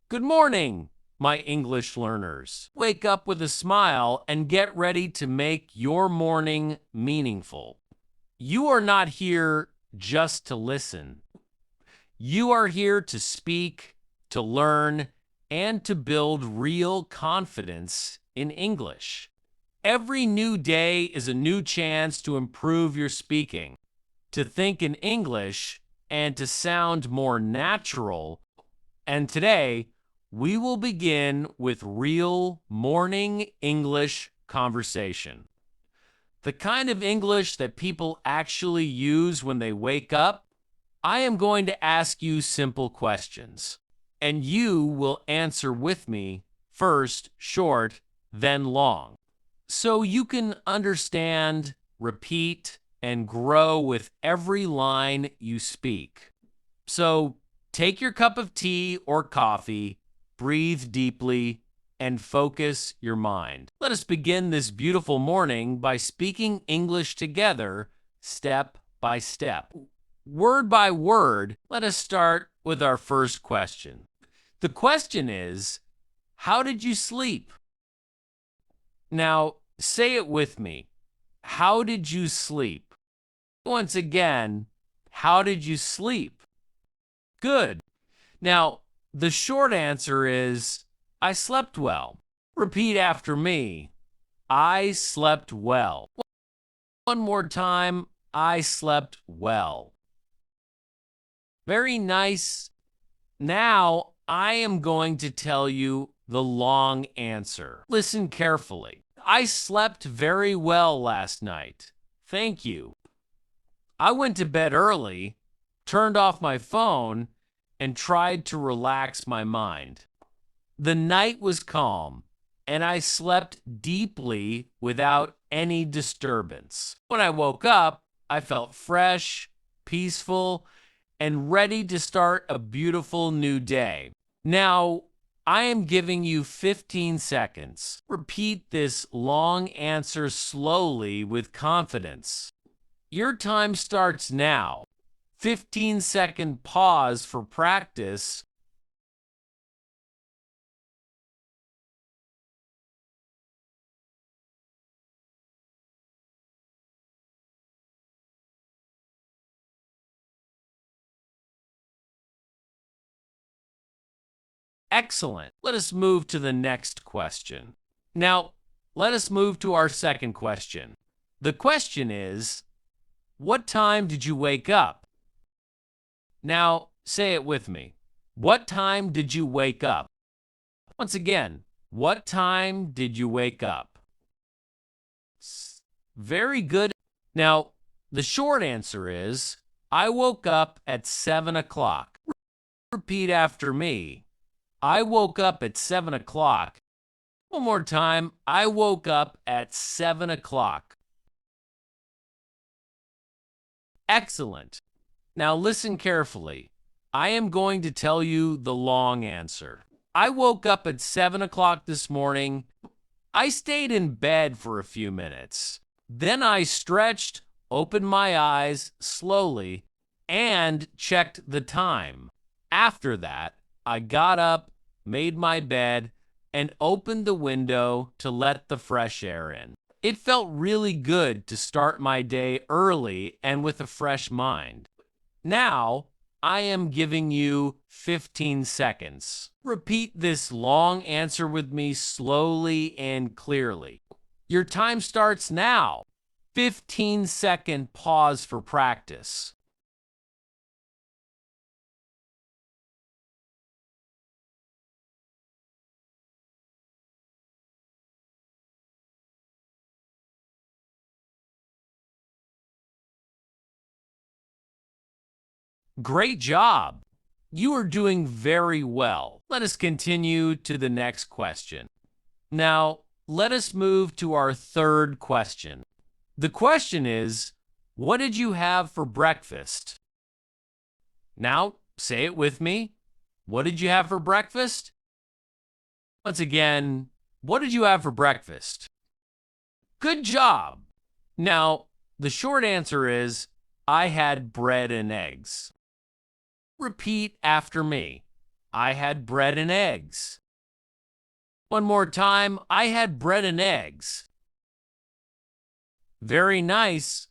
Good morning, my English learners. Wake up with a smile and get ready to make your morning meaningful. You are not here just to listen. You are here to speak, to learn, and to build real confidence in English. Every new day is a new chance to improve your speaking, to think in English, and to sound more natural. And today, we will begin with real morning English conversation. The kind of English that people actually use when they wake up. I am going to ask you simple questions, and you will answer with me, first short, then long, so you can understand, repeat, and grow with every line you speak. So take your cup of tea or coffee, breathe deeply, and focus your mind. Let us begin this beautiful morning by speaking English together, step by step. Word by word, let us start with our first question. The question is, how did you sleep? Now, say it with me. How did you sleep? Once again, how did you sleep? Good. Now, the short answer is, I slept well. Repeat after me. I slept well. One more time, I slept well. Very nice. Now, I am going to tell you the long answer. Listen carefully. I slept very well last night. Thank you. I went to bed early, turned off my phone, and tried to relax my mind. The night was calm, and I slept deeply without any disturbance. When I woke up, I felt fresh, peaceful, and ready to start a beautiful new day. Now, I am giving you 15 seconds. Repeat this long answer slowly with confidence. Your time starts now. 15-second pause for practice. Excellent. Let us move to the next question. Now, let us move to our second question. The question is, what time did you wake up? Now, say it with me. What time did you wake up? Once again, what time did you wake up? Very good. Now, the short answer is, I woke up at 7 o'clock. Repeat after me. I woke up at 7 o'clock. One more time. I woke up at 7 o'clock. Excellent. Now listen carefully. I am going to tell you the long answer. I woke up at 7 o'clock this morning. I stayed in bed for a few minutes. Then I stretched, opened my eyes slowly, and checked the time. After that, I got up, made my bed, and opened the window to let the fresh air in. It felt really good to start my day early and with a fresh mind. Now, I am giving you 15 seconds. Repeat this long answer with me slowly and clearly. Your time starts now. 15-second pause for practice. Great job. You are doing very well. Let us continue to the next question. Now, let us move to our third question. The question is, what did you have for breakfast? Now, say it with me. What did you have for breakfast? Once again, what did you have for breakfast? Good job. Now, the short answer is, I had bread and eggs. Repeat after me. I had bread and eggs. One more time, I had bread and eggs. Very nice.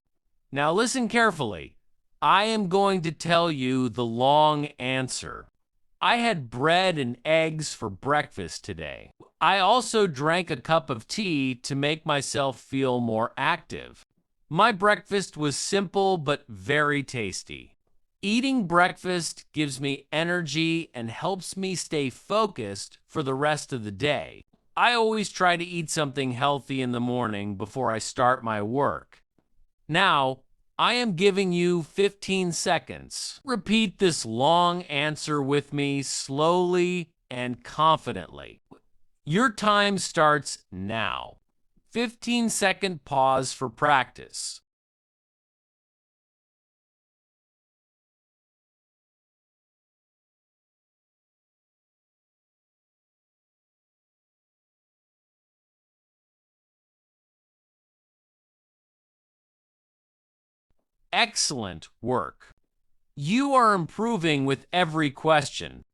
Now listen carefully. I am going to tell you the long answer. I had bread and eggs for breakfast today. I also drank a cup of tea to make myself feel more active. My breakfast was simple but very tasty. Eating breakfast gives me energy and helps me stay focused for the rest of the day. I always try to eat something healthy in the morning before I start my work. Now, I am giving you 15 seconds. Repeat this long answer with me slowly and confidently. Your time starts now. 15-second pause for practice. Excellent work. You are improving with every question.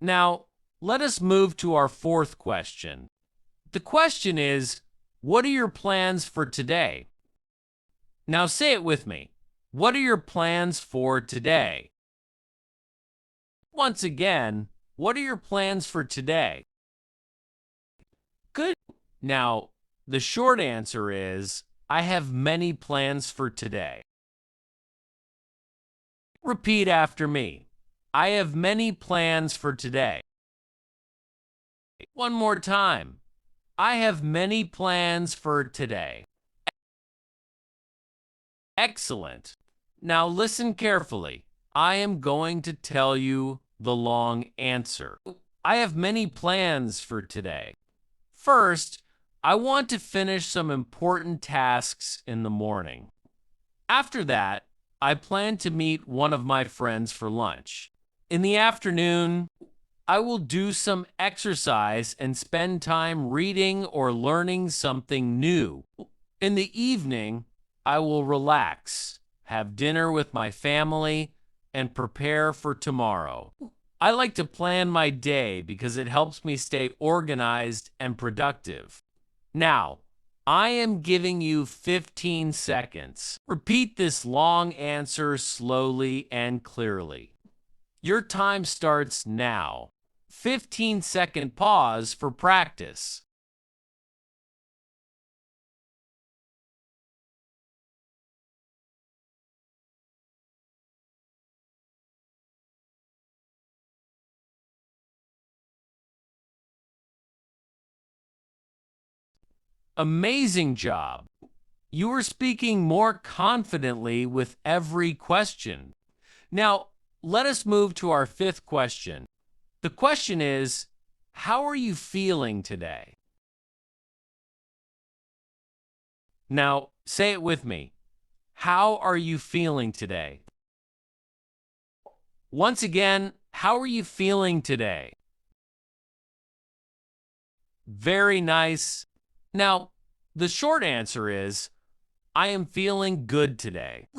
Now, let us move to our fourth question. The question is, what are your plans for today? Now say it with me. What are your plans for today? Once again, what are your plans for today? Good. Now, the short answer is, I have many plans for today. Repeat after me. I have many plans for today. One more time. I have many plans for today. Excellent. Now listen carefully. I am going to tell you the long answer. I have many plans for today. First, I want to finish some important tasks in the morning. After that, I plan to meet one of my friends for lunch. In the afternoon, I will do some exercise and spend time reading or learning something new. In the evening, I will relax, have dinner with my family, and prepare for tomorrow. I like to plan my day because it helps me stay organized and productive. Now, I am giving you 15 seconds. Repeat this long answer slowly and clearly. Your time starts now. 15-second pause for practice. Amazing job. You are speaking more confidently with every question. Now, let us move to our fifth question. The question is, how are you feeling today? Now, say it with me. How are you feeling today? Once again, how are you feeling today? Very nice. Now, the short answer is, I am feeling good today.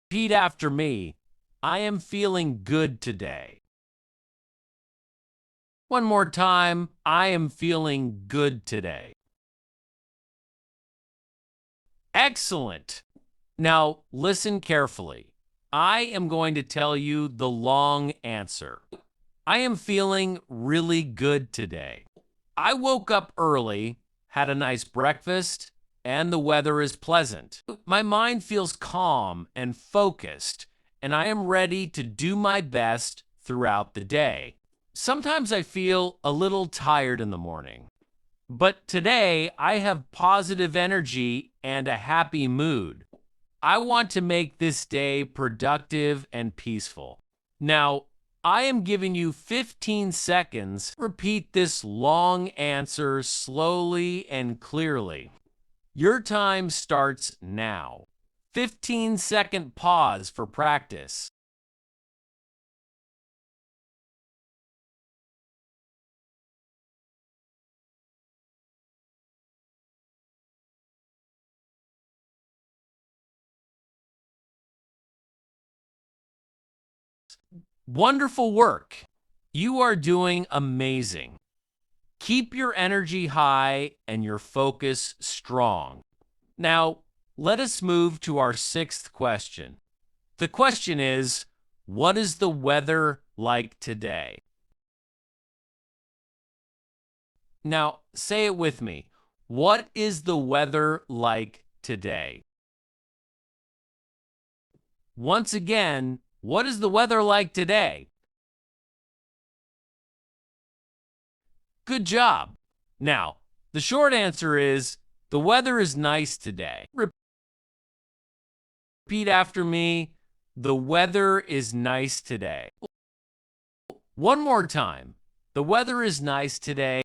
Repeat after me. I am feeling good today. One more time. I am feeling good today. Excellent. Now, listen carefully. I am going to tell you the long answer. I am feeling really good today. I woke up early, had a nice breakfast, and the weather is pleasant. My mind feels calm and focused, and I am ready to do my best throughout the day. Sometimes I feel a little tired in the morning, but today I have positive energy and a happy mood. I want to make this day productive and peaceful. Now, I am giving you 15 seconds. Repeat this long answer slowly and clearly. Your time starts now. 15-second pause for practice. Wonderful work. You are doing amazing. Keep your energy high and your focus strong. Now, let us move to our sixth question. The question is, what is the weather like today? Now, say it with me. What is the weather like today? Once again, what is the weather like today? Good job. Now, the short answer is the weather is nice today. Repeat after me. The weather is nice today. One more time. The weather is nice today.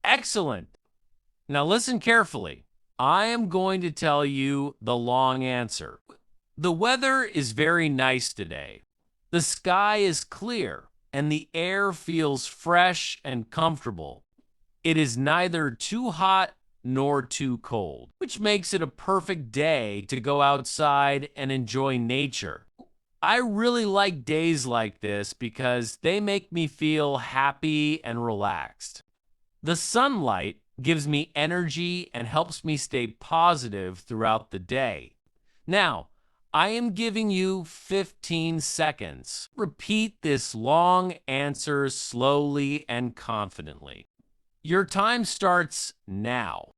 Excellent. Now listen carefully. I am going to tell you the long answer. The weather is very nice today. The sky is clear and the air feels fresh and comfortable. It is neither too hot nor too cold, which makes it a perfect day to go outside and enjoy nature. I really like days like this because they make me feel happy and relaxed. The sunlight gives me energy and helps me stay positive throughout the day. Now, I am giving you 15 seconds. Repeat this long answer slowly and confidently. Your time starts now.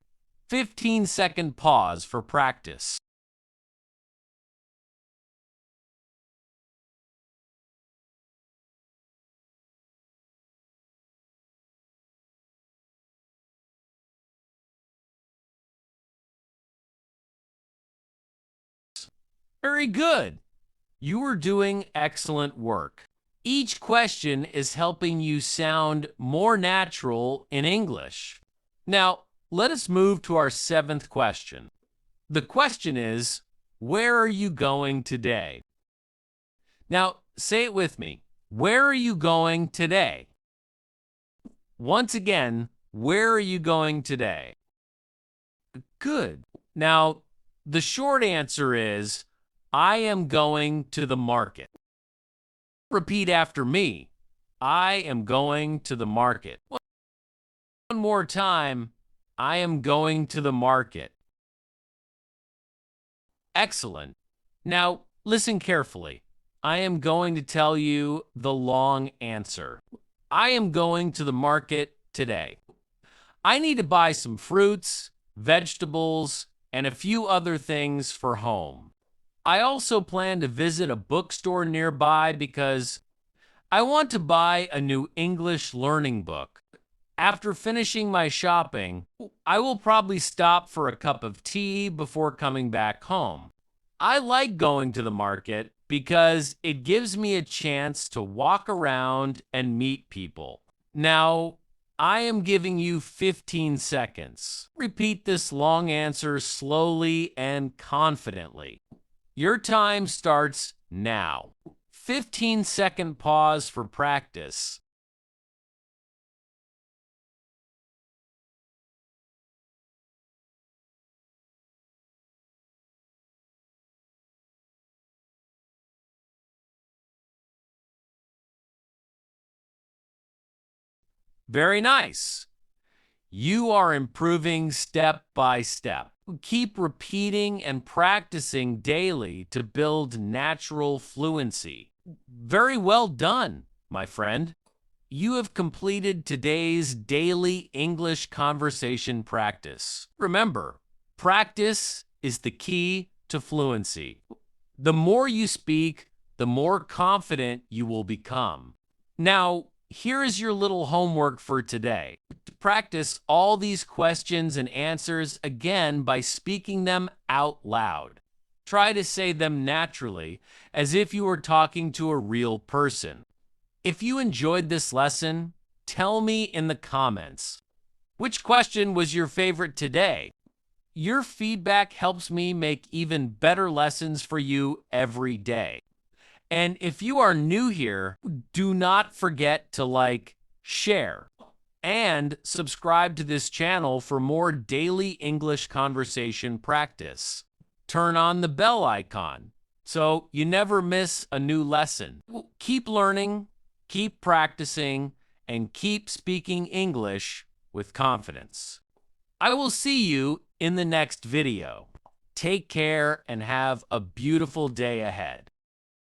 15-second pause for practice. Very good. You are doing excellent work. Each question is helping you sound more natural in English. Now, let us move to our seventh question. The question is, where are you going today? Now, say it with me. Where are you going today? Once again, where are you going today? Good. Now, the short answer is, I am going to the market. Repeat after me. I am going to the market. One more time. I am going to the market. Excellent. Now, listen carefully. I am going to tell you the long answer. I am going to the market today. I need to buy some fruits, vegetables, and a few other things for home. I also plan to visit a bookstore nearby because I want to buy a new English learning book. After finishing my shopping, I will probably stop for a cup of tea before coming back home. I like going to the market because it gives me a chance to walk around and meet people. Now, I am giving you 15 seconds. Repeat this long answer slowly and confidently. Your time starts now. 15-second pause for practice. Very nice. You are improving step by step. Keep repeating and practicing daily to build natural fluency. Very well done, my friend. You have completed today's daily English conversation practice. Remember, practice is the key to fluency. The more you speak, the more confident you will become. Now, here is your little homework for today. Practice all these questions and answers again by speaking them out loud. Try to say them naturally, as if you were talking to a real person. If you enjoyed this lesson, tell me in the comments. Which question was your favorite today? Your feedback helps me make even better lessons for you every day. And if you are new here, do not forget to like, share, and subscribe to this channel for more daily English conversation practice. Turn on the bell icon so you never miss a new lesson. Keep learning, keep practicing, and keep speaking English with confidence. I will see you in the next video. Take care and have a beautiful day ahead.